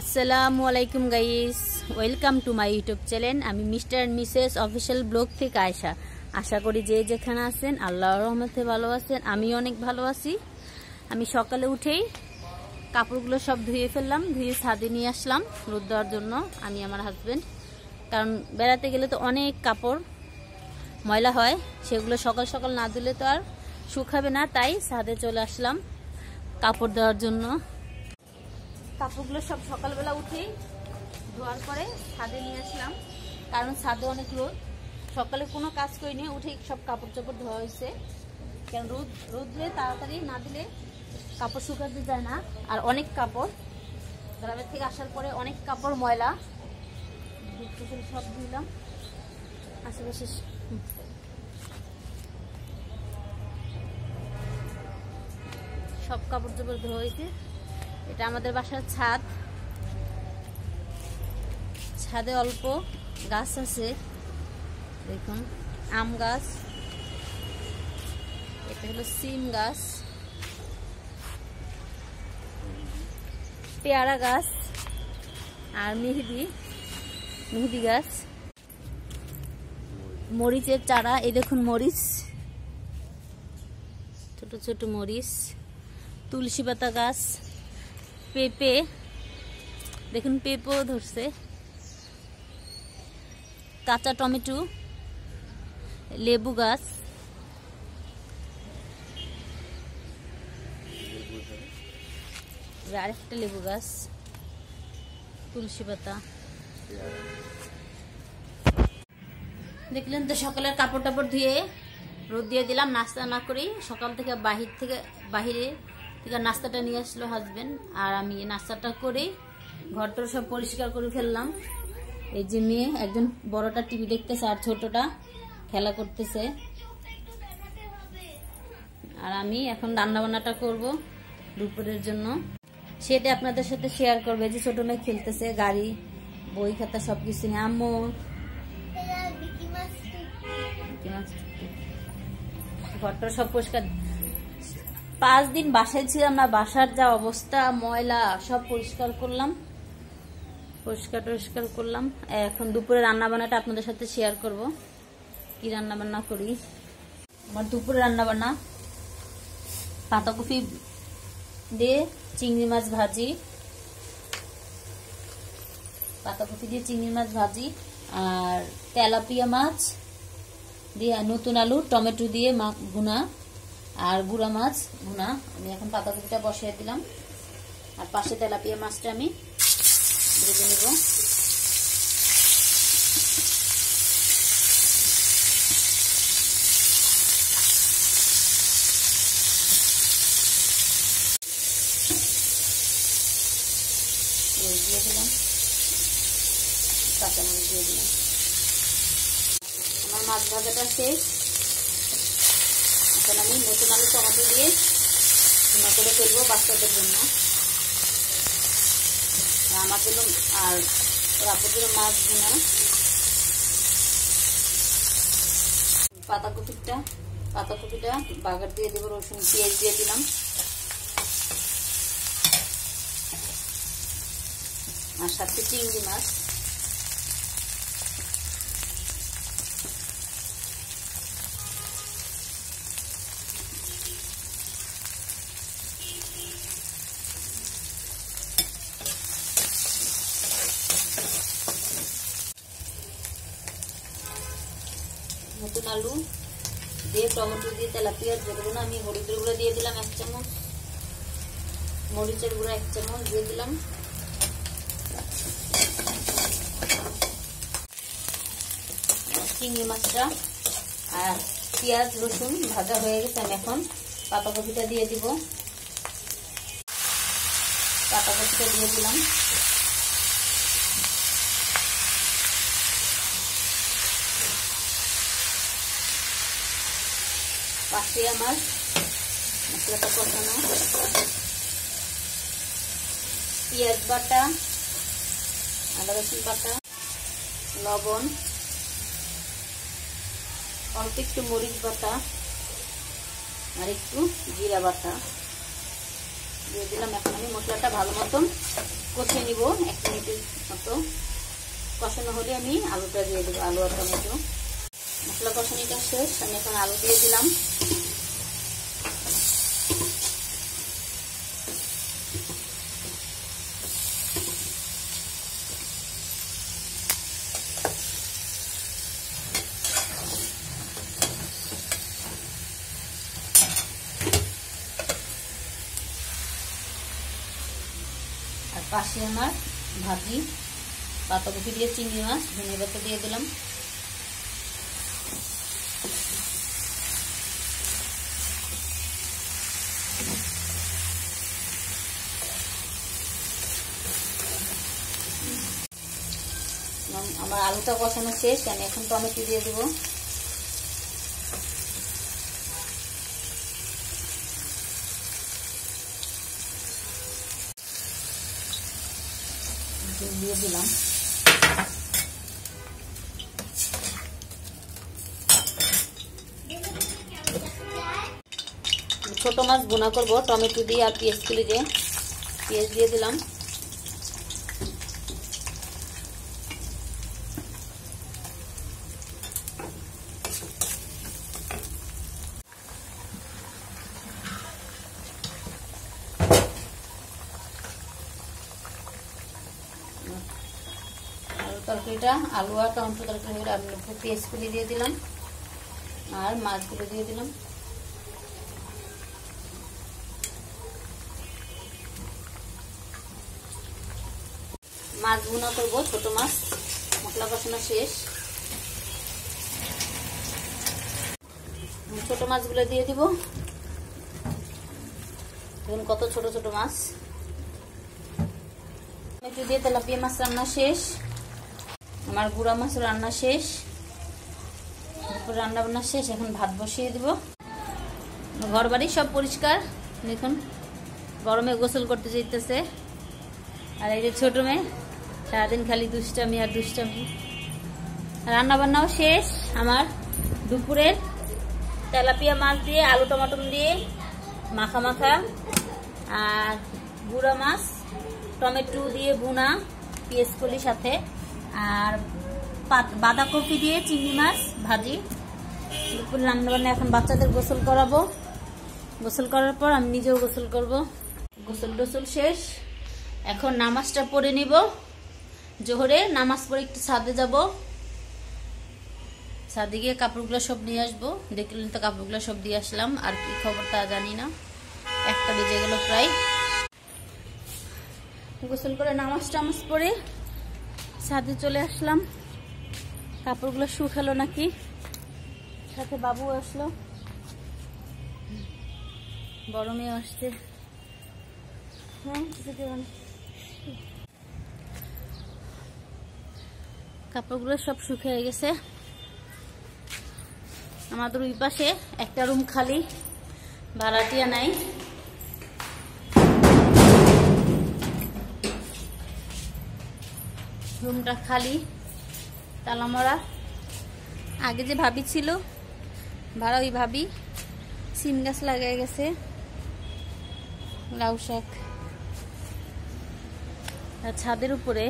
আসসালামু আলাইকুম guys, welcome to my YouTube channel. আমি mister and misses official blog থেকে আয়শা। আশা করি যে যেখানে আছেন আল্লাহর রহমতে ভালো আছেন। আমি অনেক ভালো আছি। আমি সকালে উঠেই কাপড়গুলো সব ধুয়ে ফেললাম, ধুয়ে ছাদে নিয়ে আসলাম রোদ দেওয়ার জন্য। আমি আমার হাজবেন্ড, কারণ বেড়াতে গেলে তো অনেক কাপড় ময়লা হয়, সেগুলো সকাল সকাল না ধুলে তো আর শুকাবে না, তাই ছাদে চলে আসলাম কাপড় দেওয়ার জন্য। কাপড়গুলো সব সকালবেলা উঠেই ধোয়ার পরে ছাদে নিয়ে আসলাম, কারণ ছাদে অনেক রোদ। সকালে কোনো কাজ করিনি, উঠেই সব কাপড় চোপড় ধোয়া হয়েছে। কারণ রোদে তাড়াতাড়ি না দিলে কাপড় শুকাতে যায় না। আর অনেক কাপড় গ্রামের থেকে আসার পরে অনেক কাপড় ময়লা, সব ধুইলাম। আশেপাশে সব কাপড় চোপড় ধোয়া হয়েছে। এটা আমাদের বাসার ছাদ। ছাদে অল্প গাছ আছে, দেখুন আম গাছ, এটা হলো সিম গাছ, পেয়ারা গাছ আর মেহেদি গাছ, মরিচের চারা। এই দেখুন মরিচ, ছোট ছোট মরিচ, তুলসী পাতা গাছ, পেঁপে, দেখুন পেঁপেও ধরছে, কাঁচা টমেটো, লেবু গাছ, আরেকটা লেবু গাছ, তুলসী পাতা। দেখলেন তো, সকালের কাপড় টাপড় ধুয়ে রোদ দিয়ে দিলাম। নাস্তা না করেই সকাল থেকে বাহিরে থেকে নাস্তাটা নিয়ে আসলো হাজবেন্ড, আর আমি নাস্তাটা করে ঘরটা সব পরিষ্কার করে ফেললাম। এই যে মেয়ে একজন বড়টা টিভি দেখতেছে আর ছোটটা খেলা করতেছে। আর আমি এখন রান্না বান্নাটা করব দুপুরের জন্য, সেটা আপনাদের সাথে শেয়ার করবে। যে ছোট মেয়ে খেলতেছে, গাড়ি বই খাতা সবকিছু নিয়ে। আম্মু ঘরটা সব পরিষ্কার। 5 দিন বাসায় ছিলাম না, বাসার যা অবস্থা, ময়লা, সব পরিষ্কার করলাম। এখন দুপুরে রান্না বান্নাটা আপনাদের সাথে শেয়ার করব, কি রান্না বান্না করি। আমার দুপুরে রান্না বান্না পাতাকপি দিয়ে চিংড়ি মাছ ভাজি, আর তেলাপিয়া মাছ দিয়ে নতুন আলু টমেটো দিয়ে ভুনা, আর গুঁড়া মাছ ভুনা। আমি এখন পাতাকপিটা বসিয়ে দিলাম, আর পাশে তেলাপিয়া মাছটা আমি ভেজে নেব। দিয়ে দিলাম, কাঁচামরিচ দিয়ে দিলাম। আমার মাছ ভাজাটা শেষ। এখন আমি নতুন আলু টমেটো দিয়ে ভুনা করে ফেলবো বাচ্চাদের জন্য, আমার জন্য আর রাতের জন্য মাছ ভুনা। পাতাকপিটা বাগার দিয়ে দেবো, রসুন পেঁয়াজ দিয়ে দিলাম, আর সাথে চিংড়ি মাছ। নতুন আলু দিয়ে টমেটো দিয়ে তেলাপিয়া যেগুলো আমি হলুদের গুঁড়ো দিয়ে দিলাম 1 চামচ, মরিচের গুঁড়ো 1 চামচ দিয়ে দিলাম। চিংড়ি মাছটা আর পেঁয়াজ রসুন ভাজা হয়ে গেছে। আমি এখন পাতাকপিটা দিয়ে দিব, দিলাম। পাশে আমার মশলাটা কষানো, পেঁয়াজ বাটা, আদা রসুন বাটা, লবণ, অল্প একটু মরিচ বাটা, আর একটু জিরা বাটা দিয়ে দিলাম। এখন আমি মশলাটা ভালো মতন কষিয়ে নিব 1 মিনিটের মতো। কষানো হলে আমি আলুটা দিয়ে দেবো, আলু আর টমেটো। মশলা কষানোটা শেষ, আমি এখন আলু দিয়ে দিলাম। আর পাশে আমার ভাজি পাতাকপি দিয়ে চিংড়ি মাছ ধনে পাতা দিয়ে দিলাম। আমার আলুটা কষানো শেষ, আমি এখন টমেটো দিয়ে দেবো। দিয়ে দিলাম। ছোট মাছ ভুনা করব টমেটো দিয়ে আর পেঁয়াজ কুলি দিয়ে। পেঁয়াজ দিয়ে দিলাম। তরকারিটা আলু আর টমেটো তরকারি হলে আমি পেঁয়াজ কুলি দিয়ে দিলাম আর মাছগুলো দিয়ে দিলাম। মাছ ভুনা করবো, ছোট মাছ। মশলা কষানো শেষ, ছোট মাছগুলো দিয়ে দিব। দেখুন কত ছোট ছোট মাছ। টমেটো দিয়ে তেলাপিয়া মাছ রান্না শেষ, আমার গুড়া মাছ রান্না শেষ, রান্না বান্না শেষ। এখন ভাত বসিয়ে দিব। ঘর বাড়ি সব পরিষ্কার। দেখুন গরমে গোসল করতে যেতেছে। আর এই যে ছোট মেয়ে সারাদিন খালি দুষ্টামি আর দুষ্টামি। রান্না বান্নাও শেষ আমার। দুপুরের তেলাপিয়া মাছ দিয়ে আলু টমাটো দিয়ে মাখা মাখা, আর গুড়া মাছ টমেটো দিয়ে ভুনা পেঁয়াজ কলির সাথে, আর বাঁধাকপি দিয়ে চিংড়ি মাছ ভাজি। দুপুর রান্না বান্না। এখন বাচ্চাদের গোসল করাবো। গোসল করার পর আমি নিজেও গোসল করব। গোসল টোসল শেষ, এখন নামাজটা পড়ে নিব। জোহরে নামাজ পড়ে একটু ছাদে যাব। ছাদে গিয়ে কাপড়গুলো সব নিয়ে আসবো। দেখলেন তো কাপড়গুলো সব দিয়ে আসলাম। আর কি খবর তা জানি না, 1টা বেজে গেল প্রায়। গোসল করে নামাজ টামাজ পড়ে ছাদে চলে আসলাম। কাপড়গুলো শুকালো নাকি, সাথে বাবু আসলো, বড় মেয়ে আসছে। কাপড়গুলো সব শুকিয়ে গেছে। আমাদের ওই পাশে একটা রুম খালি, ভাড়াটিয়া নাই। রুমটা খালি, তালা মারা। আগে যে ভাবি ছিল ভাড়া, ওই ভাবি সিম গাছ লাগাই গেছে, লাউ শাক। আর ছাদের উপরে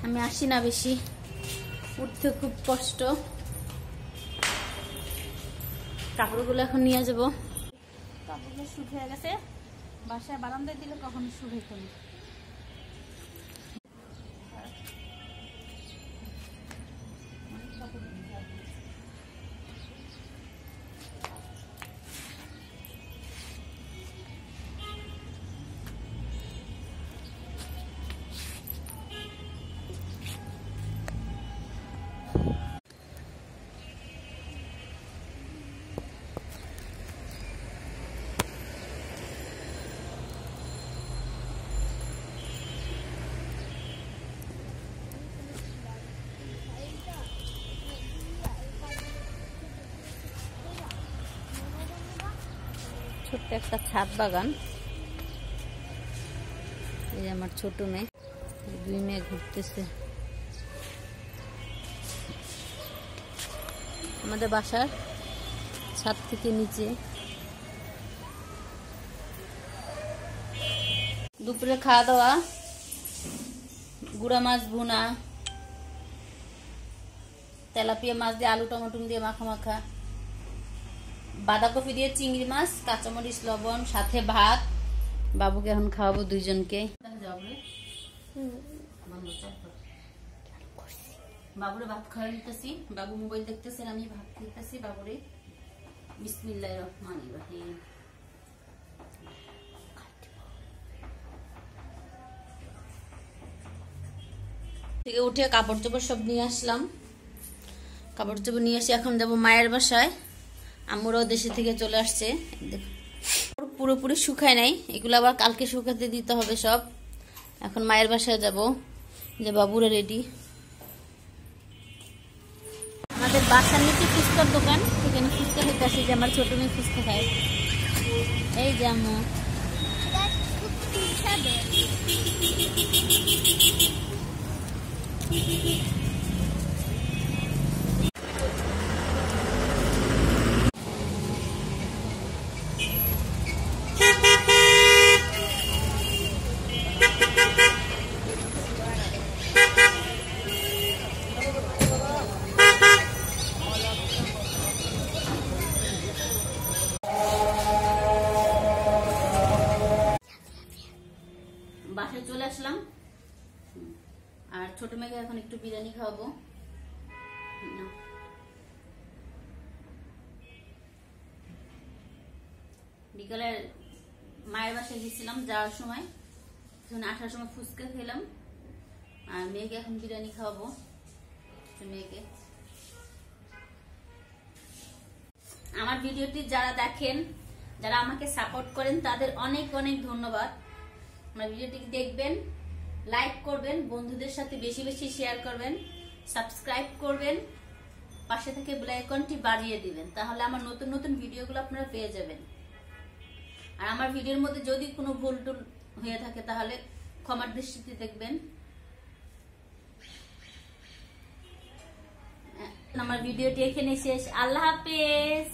আমি আসি না বেশি, উঠতে খুব কষ্ট। কাপড়গুলো এখন নিয়ে যাব। কাপড়গুলো শুকিয়ে গেছে, বাসায় বারান্দায় দিলে কখনো শুকাইতো না। ছোট্ট একটা ছাদ বাগান। এই আমার ছোট মেয়ে, 2 মেয়ে ঘুরতেছে। আমাদের বাসার ছাদ থেকে নিচে দুপুরে খাওয়া দাওয়া, গুড়া মাছ ভুনা, তেলাপিয়া মাছ দিয়ে আলু টমেটো দিয়ে মাখা মাখা, বাঁধাকপি দিয়ে চিংড়ি মাছ, কাঁচামরিচ লবণ, সাথে ভাত। বাবুকে এখন খাওয়াবো দুইজনকে। বাবুরে ভাত খাওয়া নিতেছি, বাবু মোবাইল দেখতেছেন, আমি ভাত খেতেছি বাবুরে। বিসমিল্লাহির রহমানির রহিম। থেকে উঠে কাপড় চোপড় সব নিয়ে আসলাম, কাপড় চোপড় নিয়ে এসে এখন যাবো মায়ের বাসায়। আম্মুরাও দেশে থেকে চলে আসছে, পুরোপুরি শুকায় নাই, এগুলো আবার কালকে শুকাতে দিতে হবে সব। এখন মায়ের বাসায় যাব, যে বাবুরা রেডি। আমাদের বাসার নিচে ফুচকার দোকান, সেখানে ফুচকা খেতে আসি, যে আমার ছোট মেয়ে ফুচকা খায়। এই যে আম্মু বাসায় চলে আসলাম, আর ছোট মেয়েকে এখন একটু বিরিয়ানি খাওয়াবো। বিকালে মায়ের বাসায় গেছিলাম, যাওয়ার সময় আসার সময় ফুচকা খেলাম, আর মেয়েকে এখন বিরিয়ানি খাওয়াবো। মেয়েকে আমার ভিডিওটি যারা দেখেন, যারা আমাকে সাপোর্ট করেন, তাদের অনেক অনেক ধন্যবাদ। আমার ভিডিওটি দেখবেন, লাইক করবেন, বন্ধুদের সাথে বেশি বেশি শেয়ার করবেন, সাবস্ক্রাইব করবেন, পাশে থেকে বেল আইকনটি বাজিয়ে দিবেন, তাহলে আমার নতুন নতুন ভিডিওগুলো আপনারা পেয়ে যাবেন। আর আমার ভিডিওর মধ্যে যদি কোনো ভুল টুল হয়ে থাকে তাহলে ক্ষমার দৃষ্টিতে দেখবেন। আমার ভিডিওটি এখানে শেষ। আল্লাহ হাফেজ।